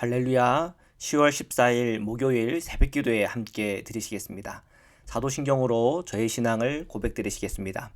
할렐루야. 10월 14일 목요일 새벽기도에 함께 드리시겠습니다. 사도신경으로 저의 신앙을 고백드리시겠습니다.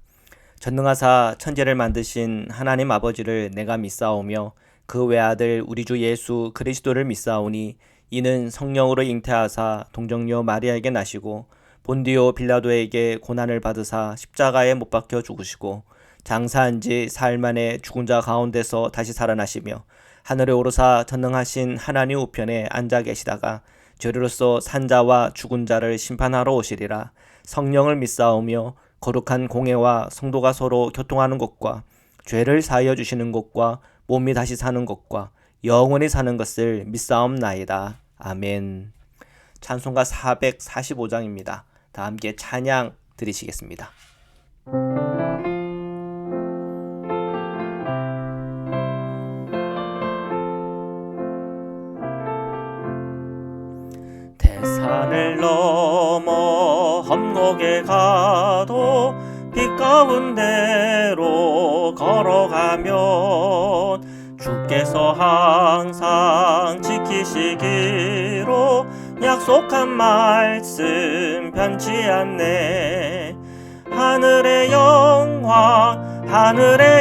전능하사 천지를 만드신 하나님 아버지를 내가 믿사오며 그 외아들 우리 주 예수 그리스도를 믿사오니 이는 성령으로 잉태하사 동정녀 마리아에게 나시고 본디오 빌라도에게 고난을 받으사 십자가에 못 박혀 죽으시고 장사한 지 사흘 만에 죽은 자 가운데서 다시 살아나시며 하늘에 오르사 전능하신 하나님 우편에 앉아 계시다가 죄로서 산자와 죽은 자를 심판하러 오시리라. 성령을 믿사오며 거룩한 공회와 성도가 서로 교통하는 것과 죄를 사하여 주시는 것과 몸이 다시 사는 것과 영원히 사는 것을 믿사옵나이다. 아멘. 찬송가 445장입니다. 다 함께 찬양 드리시겠습니다. 대산을 넘어 험곡에 가도 빛 가운데로 걸어가면 주께서 항상 지키시기로 약속한 말씀 변치 않네. 하늘의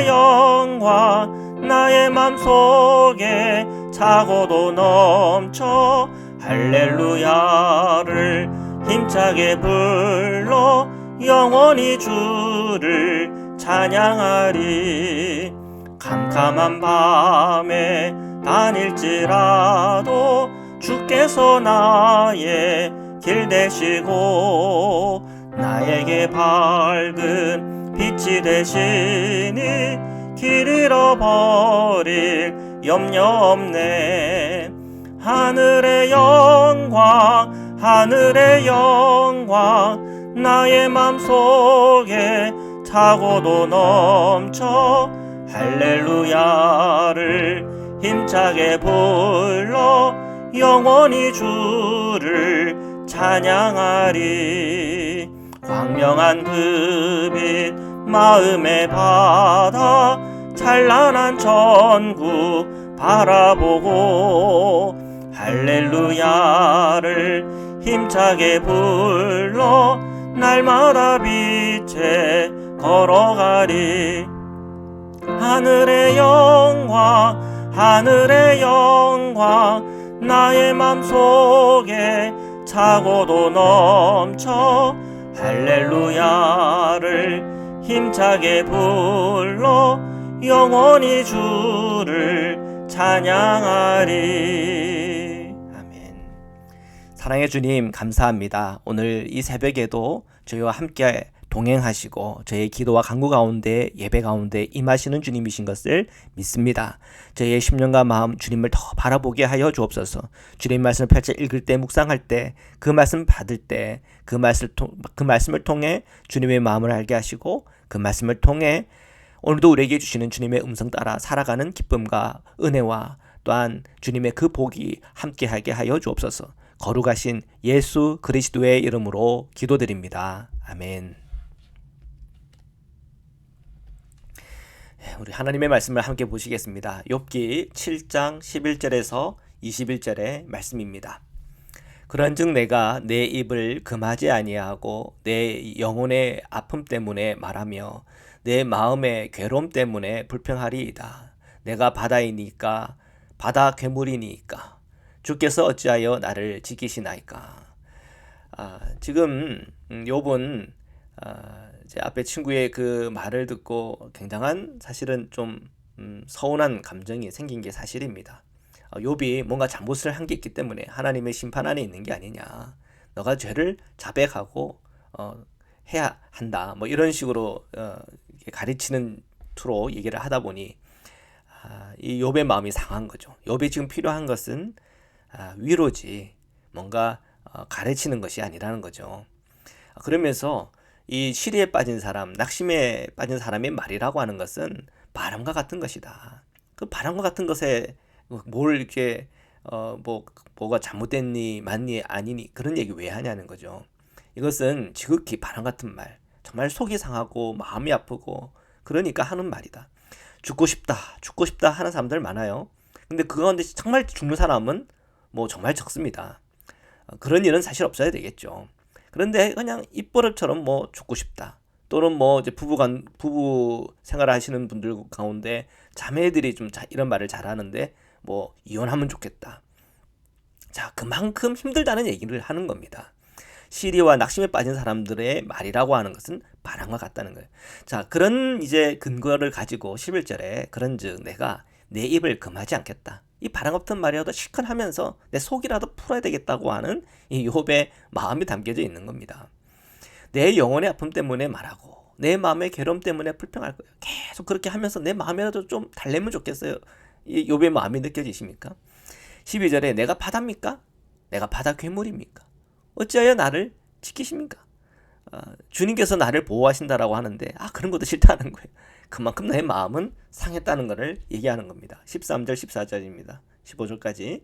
영광 나의 맘속에 차고도 넘쳐 할렐루야를 힘차게 불러 영원히 주를 찬양하리. 캄캄한 밤에 다닐지라도 주께서 나의 길 되시고 나에게 밝은 빛이 되시니 길 잃어버릴 염려 없네. 하늘의 영광 나의 맘속에 차고도 넘쳐 할렐루야를 힘차게 불러 영원히 주를 찬양하리. 광명한 그 빛 마음에 받아 찬란한 천국 바라보고 할렐루야를 힘차게 불러 날마다 빛에 걸어가리. 하늘의 영광 나의 맘속에 차고도 넘쳐 할렐루야를 힘차게 불러 영원히 주를 찬양하리. 아멘. 사랑의 주님 감사합니다. 오늘 이 새벽에도 저희와 함께 동행하시고 저의 기도와 간구 가운데 예배 가운데 임하시는 주님이신 것을 믿습니다. 저희의 심령과 마음 주님을 더 바라보게 하여 주옵소서. 주님 말씀을 펼쳐 읽을 때 묵상할 때 그 말씀 받을 때 그 말씀을 통해 주님의 마음을 알게 하시고 그 말씀을 통해 오늘도 우리에게 주시는 주님의 음성 따라 살아가는 기쁨과 은혜와 또한 주님의 그 복이 함께하게 하여 주옵소서. 거룩하신 예수 그리스도의 이름으로 기도드립니다. 아멘. 우리 하나님의 말씀을 함께 보시겠습니다. 욥기 7장 11절에서 21절의 말씀입니다. 그런즉 내가 내 입을 금하지 아니하고 내 영혼의 아픔 때문에 말하며 내 마음의 괴로움 때문에 불평하리이다. 내가 바다이니까 바다 괴물이니까 주께서 어찌하여 나를 지키시나이까. 지금 욥은 제 앞에 친구의 그 말을 듣고 굉장한 사실은 좀 서운한 감정이 생긴 게 사실입니다. 욥이 뭔가 잘못을 한 게 있기 때문에 하나님의 심판 안에 있는 게 아니냐. 너가 죄를 자백하고 해야 한다. 뭐 이런 식으로 가르치는 투로 얘기를 하다 보니 이 욥의 마음이 상한 거죠. 욥이 지금 필요한 것은 위로지 뭔가 가르치는 것이 아니라는 거죠. 그러면서 이 시리에 빠진 사람, 낙심에 빠진 사람의 말이라고 하는 것은 바람과 같은 것이다. 그 바람과 같은 것에 뭘 이렇게 뭐가 잘못됐니 맞니 아니니 그런 얘기 왜 하냐는 거죠. 이것은 지극히 바람 같은 말, 정말 속이 상하고 마음이 아프고 그러니까 하는 말이다. 죽고 싶다 하는 사람들 많아요. 근데 그 가운데 정말 죽는 사람은 뭐 정말 적습니다. 그런 일은 사실 없어야 되겠죠. 그런데 그냥 입버릇처럼 뭐 죽고 싶다. 또는 뭐 이제 부부 생활을 하시는 분들 가운데 자매들이 좀 이런 말을 잘하는데 뭐 이혼하면 좋겠다. 자, 그만큼 힘들다는 얘기를 하는 겁니다. 시리와 낙심에 빠진 사람들의 말이라고 하는 것은 바람과 같다는 거예요. 자, 그런 이제 근거를 가지고 11절에 그런즉 내가 내 입을 금하지 않겠다. 이 바람 같은 말이라도 실컷 하면서 내 속이라도 풀어야 되겠다고 하는 이 욥의 마음이 담겨져 있는 겁니다. 내 영혼의 아픔 때문에 말하고 내 마음의 괴로움 때문에 불평할 거예요. 계속 그렇게 하면서 내 마음이라도 좀 달래면 좋겠어요. 이 욥의 마음이 느껴지십니까? 12절에 내가 바다입니까? 내가 바다 괴물입니까? 어찌하여 나를 지키십니까? 주님께서 나를 보호하신다라고 하는데 그런 것도 싫다는 거예요. 그만큼 내 마음은 상했다는 것을 얘기하는 겁니다. 13절 14절입니다. 15절까지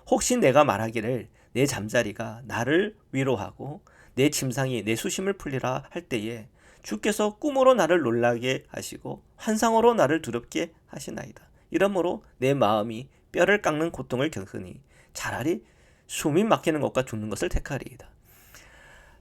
혹시 내가 말하기를 내 잠자리가 나를 위로하고 내 침상이 내 수심을 풀리라 할 때에 주께서 꿈으로 나를 놀라게 하시고 환상으로 나를 두렵게 하시나이다. 이러므로 내 마음이 뼈를 깎는 고통을 겪으니 차라리 숨이 막히는 것과 죽는 것을 택하리이다.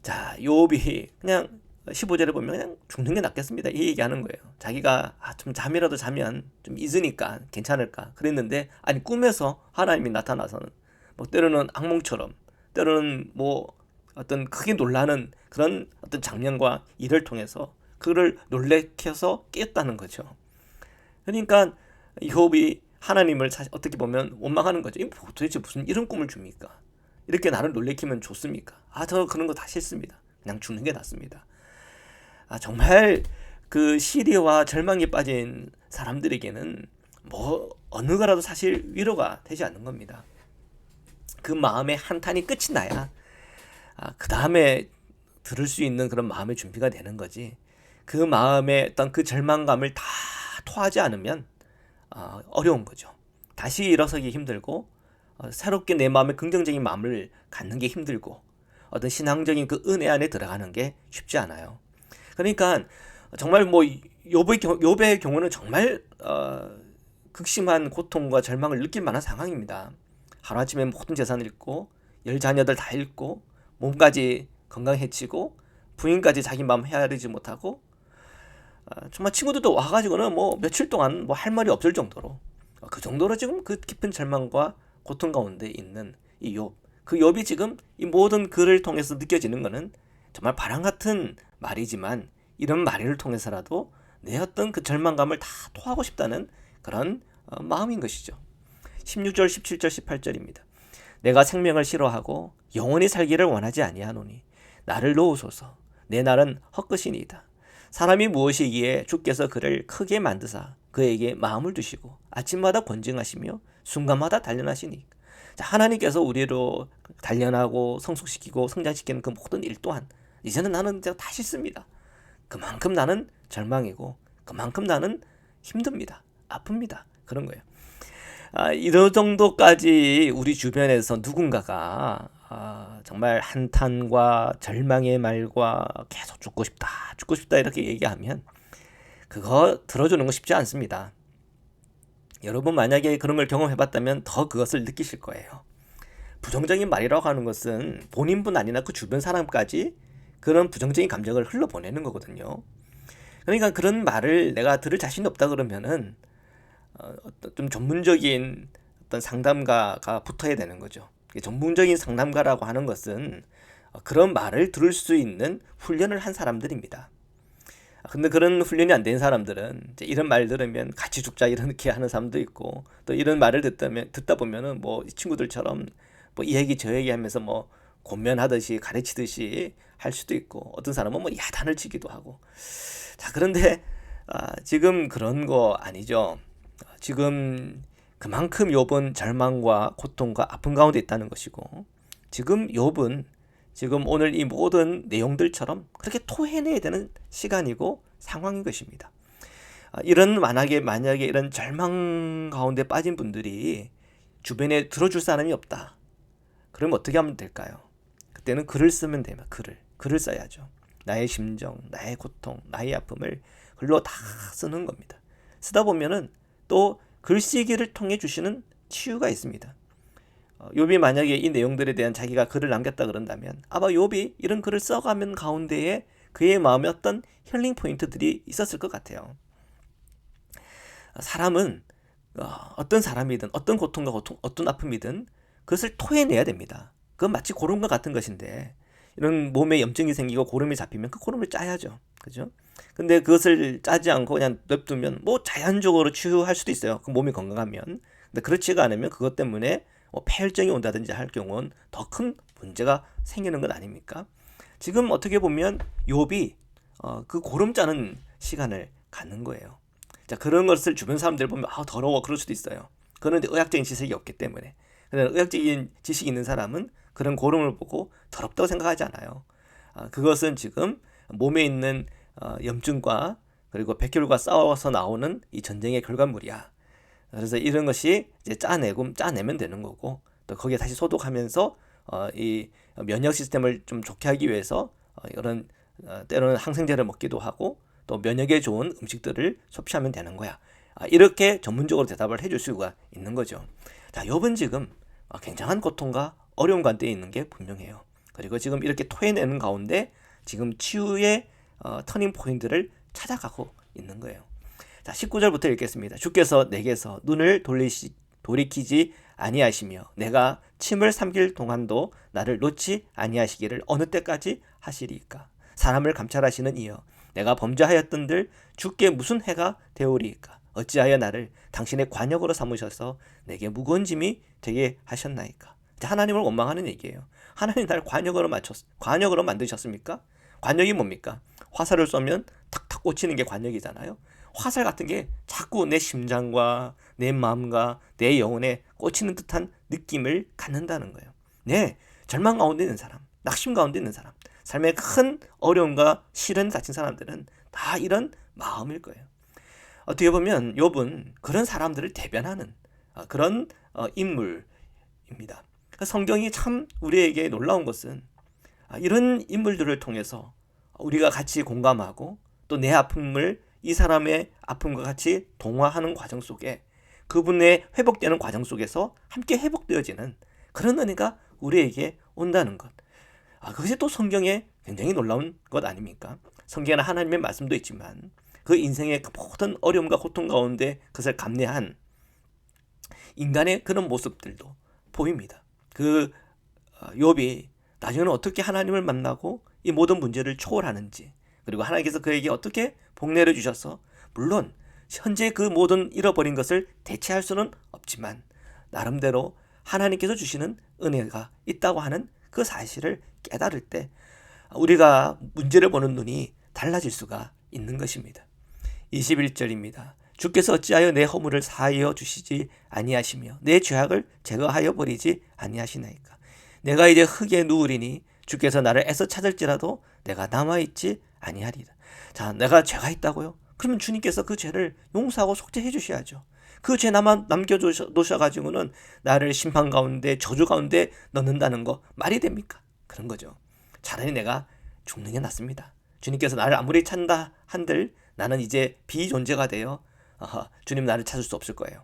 자, 욥이 그냥 15절에 보면 그냥 죽는 게 낫겠습니다. 이 얘기하는 거예요. 자기가 좀 잠이라도 자면 좀 잊으니까 괜찮을까 그랬는데 꿈에서 하나님이 나타나서는 뭐 때로는 악몽처럼 때로는 뭐 어떤 크게 놀라는 그런 어떤 장면과 일을 통해서 그를 놀래켜서 깼다는 거죠. 그러니까 욥이 하나님을 어떻게 보면 원망하는 거죠. 도대체 무슨 이런 꿈을 줍니까? 이렇게 나를 놀래키면 좋습니까? 저 그런 거 다 싫습니다. 그냥 죽는 게 낫습니다. 정말 그 시리와 절망에 빠진 사람들에게는 뭐 어느 거라도 사실 위로가 되지 않는 겁니다. 그 마음의 한탄이 끝이 나야 그 다음에 들을 수 있는 그런 마음의 준비가 되는 거지. 그 마음의 어떤 그 절망감을 다 토하지 않으면 어려운 거죠. 다시 일어서기 힘들고 새롭게 내 마음에 긍정적인 마음을 갖는 게 힘들고 어떤 신앙적인 그 은혜 안에 들어가는 게 쉽지 않아요. 그러니까 정말 뭐 욥의 경우는 정말 극심한 고통과 절망을 느낄 만한 상황입니다. 하루아침에 모든 재산을 잃고 10자녀들 다 잃고 몸까지 건강 해치고 부인까지 자기 마음 헤아리지 못하고 정말 친구들도 와가지고는 뭐 며칠 동안 뭐 할 말이 없을 정도로 그 정도로 지금 그 깊은 절망과 고통 가운데 있는 이 욥. 그 욥이 지금 이 모든 글을 통해서 느껴지는 것은 정말 바람 같은 말이지만 이런 말을 통해서라도 내 어떤 그 절망감을 다 토하고 싶다는 그런 마음인 것이죠. 16절, 17절, 18절입니다. 내가 생명을 싫어하고 영원히 살기를 원하지 아니하노니 나를 놓으소서. 내 날은 헛것이니이다. 사람이 무엇이기에 주께서 그를 크게 만드사 그에게 마음을 두시고 아침마다 권징하시며 순간마다 단련하시니. 하나님께서 우리로 단련하고 성숙시키고 성장시키는 그 모든 일 또한 이제는 나는 다 싫습니다. 그만큼 나는 절망이고 그만큼 나는 힘듭니다. 아픕니다. 그런 거예요. 이런 정도까지 우리 주변에서 누군가가 정말 한탄과 절망의 말과 계속 죽고 싶다 이렇게 얘기하면 그거 들어주는 거 쉽지 않습니다. 여러분 만약에 그런 걸 경험해봤다면 더 그것을 느끼실 거예요. 부정적인 말이라고 하는 것은 본인뿐 아니라 그 주변 사람까지 그런 부정적인 감정을 흘러보내는 거거든요. 그러니까 그런 말을 내가 들을 자신이 없다 그러면은 좀 전문적인 어떤 상담가가 붙어야 되는 거죠. 전문적인 상담가라고 하는 것은 그런 말을 들을 수 있는 훈련을 한 사람들입니다. 근데 그런 훈련이 안 된 사람들은 이런 말 들으면 같이 죽자 이렇게 하는 사람도 있고 또 이런 말을 듣다 보면은 뭐 친구들처럼 뭐 이 얘기 저 얘기 하면서 뭐 권면하듯이 가르치듯이 할 수도 있고 어떤 사람은 뭐 야단을 치기도 하고. 자, 그런데 지금 그런 거 아니죠. 지금 그만큼 욥은 절망과 고통과 아픔 가운데 있다는 것이고 지금 욥은 지금 오늘 이 모든 내용들처럼 그렇게 토해내야 되는 시간이고 상황인 것입니다. 이런 만약에 이런 절망 가운데 빠진 분들이 주변에 들어줄 사람이 없다. 그러면 어떻게 하면 될까요? 그때는 글을 쓰면 됩니다. 글을 써야죠. 나의 심정, 나의 고통, 나의 아픔을 글로 다 쓰는 겁니다. 쓰다 보면은 또 글쓰기를 통해 주시는 치유가 있습니다. 욥이 만약에 이 내용들에 대한 자기가 글을 남겼다 그런다면 아마 욥이 이런 글을 써가면 가운데에 그의 마음에 어떤 힐링 포인트들이 있었을 것 같아요. 사람은 어떤 사람이든 어떤 고통과 어떤 아픔이든 그것을 토해내야 됩니다. 그건 마치 고름과 같은 것인데 이런 몸에 염증이 생기고 고름이 잡히면 그 고름을 짜야죠. 그죠? 근데 그것을 짜지 않고 그냥 냅두면 뭐 자연적으로 치유할 수도 있어요. 그 몸이 건강하면. 근데 그렇지가 않으면 그것 때문에 폐혈증이 온다든지 할 경우는 더 큰 문제가 생기는 것 아닙니까? 지금 어떻게 보면 욥이 그 고름 짜는 시간을 갖는 거예요. 자, 그런 것을 주변 사람들 보면 더러워 그럴 수도 있어요. 그런데 의학적인 지식이 없기 때문에. 그런데 의학적인 지식이 있는 사람은 그런 고름을 보고 더럽다고 생각하지 않아요. 그것은 지금 몸에 있는 염증과 그리고 백혈과 싸워서 나오는 이 전쟁의 결과물이야. 그래서 이런 것이 이제 짜내면 되는 거고, 또 거기에 다시 소독하면서 이 면역 시스템을 좀 좋게 하기 위해서 이런 때로는 항생제를 먹기도 하고 또 면역에 좋은 음식들을 섭취하면 되는 거야. 이렇게 전문적으로 대답을 해줄 수가 있는 거죠. 자, 욥은 지금 굉장한 고통과 어려운 가운데 있는 게 분명해요. 그리고 지금 이렇게 토해내는 가운데 지금 치유의 터닝 포인트를 찾아가고 있는 거예요. 자, 19절부터 읽겠습니다. 주께서 내게서 눈을 돌이키지 아니하시며 내가 침을 삼킬 동안도 나를 놓지 아니하시기를 어느 때까지 하시리이까? 사람을 감찰하시는 이여 내가 범죄하였던들 주께 무슨 해가 되오리이까? 어찌하여 나를 당신의 관역으로 삼으셔서 내게 무거운 짐이 되게 하셨나이까? 하나님을 원망하는 얘기예요. 하나님 나를 관역으로 만드셨습니까? 관역이 뭡니까? 화살을 쏘면 탁탁 꽂히는 게 관역이잖아요. 화살 같은 게 자꾸 내 심장과 내 마음과 내 영혼에 꽂히는 듯한 느낌을 갖는다는 거예요. 네, 절망 가운데 있는 사람, 낙심 가운데 있는 사람, 삶의 큰 어려움과 시련에 닥친 사람들은 다 이런 마음일 거예요. 어떻게 보면 욥은 그런 사람들을 대변하는 그런 인물입니다. 성경이 참 우리에게 놀라운 것은 이런 인물들을 통해서 우리가 같이 공감하고 또 내 아픔을 이 사람의 아픔과 같이 동화하는 과정 속에 그분의 회복되는 과정 속에서 함께 회복되어지는 그런 은혜가 우리에게 온다는 것. 그것이 또 성경에 굉장히 놀라운 것 아닙니까? 성경에는 하나님의 말씀도 있지만 그 인생의 모든 어려움과 고통 가운데 그것을 감내한 인간의 그런 모습들도 보입니다. 그 욥이 나중에는 어떻게 하나님을 만나고 이 모든 문제를 초월하는지, 그리고 하나님께서 그에게 어떻게 복내려 주셔서 물론 현재 그 모든 잃어버린 것을 대체할 수는 없지만 나름대로 하나님께서 주시는 은혜가 있다고 하는 그 사실을 깨달을 때 우리가 문제를 보는 눈이 달라질 수가 있는 것입니다. 21절입니다. 주께서 어찌하여 내 허물을 사하여 주시지 아니하시며 내 죄악을 제거하여 버리지 아니하시나이까? 내가 이제 흙에 누우리니 주께서 나를 애써 찾을지라도 내가 남아있지 아니하리라. 자, 내가 죄가 있다고요? 그러면 주님께서 그 죄를 용서하고 속죄해 주셔야죠. 그 죄 남겨놓으셔가지고는 나를 심판 가운데 저주 가운데 넣는다는 거 말이 됩니까? 그런 거죠. 차라리 내가 죽는 게 낫습니다. 주님께서 나를 아무리 찾는다 한들 나는 이제 비존재가 되어 주님 나를 찾을 수 없을 거예요.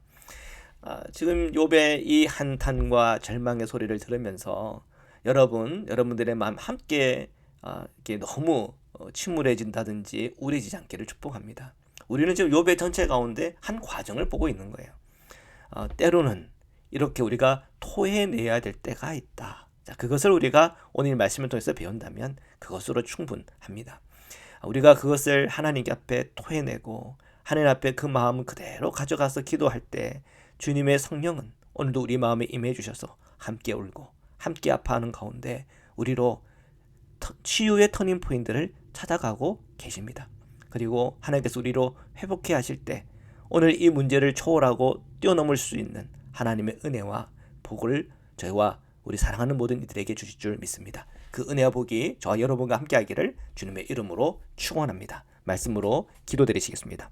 지금 욥의 이 한탄과 절망의 소리를 들으면서 여러분들의 마음 함께 이렇게 너무 침울해진다든지 우울해지지 않기를 축복합니다. 우리는 지금 욥의 전체 가운데 한 과정을 보고 있는 거예요. 때로는 이렇게 우리가 토해내야 될 때가 있다. 자, 그것을 우리가 오늘 말씀을 통해서 배운다면 그것으로 충분합니다. 우리가 그것을 하나님 앞에 토해내고 하나님 앞에 그 마음을 그대로 가져가서 기도할 때 주님의 성령은 오늘도 우리 마음에 임해 주셔서 함께 울고 함께 아파하는 가운데 우리로 치유의 터닝 포인트를 찾아가고 계십니다. 그리고 하나님께서 우리로 회복해 하실 때 오늘 이 문제를 초월하고 뛰어넘을 수 있는 하나님의 은혜와 복을 저희와 우리 사랑하는 모든 이들에게 주실 줄 믿습니다. 그 은혜와 복이 저와 여러분과 함께 하기를 주님의 이름으로 축원합니다. 말씀으로 기도드리시겠습니다.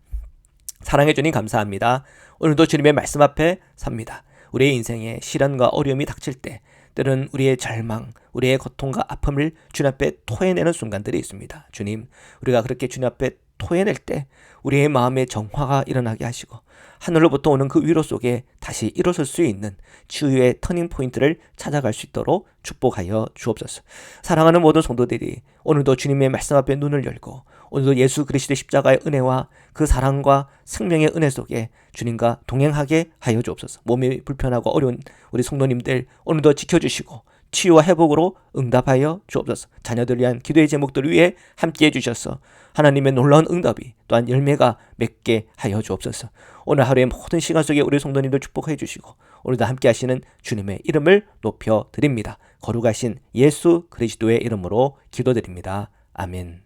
사랑해 주님 감사합니다. 오늘도 주님의 말씀 앞에 삽니다. 우리의 인생에 시련과 어려움이 닥칠 때 때로는 우리의 절망, 우리의 고통과 아픔을 주님 앞에 토해내는 순간들이 있습니다. 주님, 우리가 그렇게 주님 앞에 토해낼 때 우리의 마음에 정화가 일어나게 하시고 하늘로부터 오는 그 위로 속에 다시 일어설 수 있는 치유의 터닝포인트를 찾아갈 수 있도록 축복하여 주옵소서. 사랑하는 모든 성도들이 오늘도 주님의 말씀 앞에 눈을 열고 오늘도 예수 그리스도의 십자가의 은혜와 그 사랑과 생명의 은혜 속에 주님과 동행하게 하여 주옵소서. 몸이 불편하고 어려운 우리 성도님들 오늘도 지켜주시고 치유와 회복으로 응답하여 주옵소서. 자녀들 위한 기도의 제목들을 위해 함께해 주셔서 하나님의 놀라운 응답이 또한 열매가 맺게 하여 주옵소서. 오늘 하루의 모든 시간 속에 우리 성도님들 축복해 주시고 오늘도 함께 하시는 주님의 이름을 높여 드립니다. 거룩하신 예수 그리스도의 이름으로 기도드립니다. 아멘.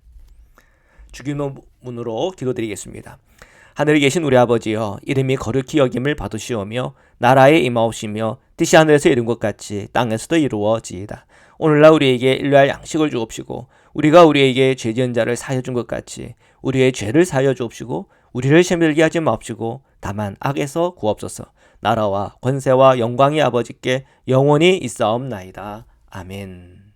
주기도문으로 기도드리겠습니다. 하늘에 계신 우리 아버지여, 이름이 거룩히 여김을 받으시오며 나라에 임하옵시며 뜻이 하늘에서 이룬 것 같이 땅에서도 이루어지이다. 오늘날 우리에게 일용할 양식을 주옵시고 우리가 우리에게 죄 지은 자를 사하여 준 것 같이 우리의 죄를 사하여 주옵시고 우리를 시험에 들게 하지 마옵시고 다만 악에서 구옵소서. 나라와 권세와 영광이 아버지께 영원히 있사옵나이다. 아멘.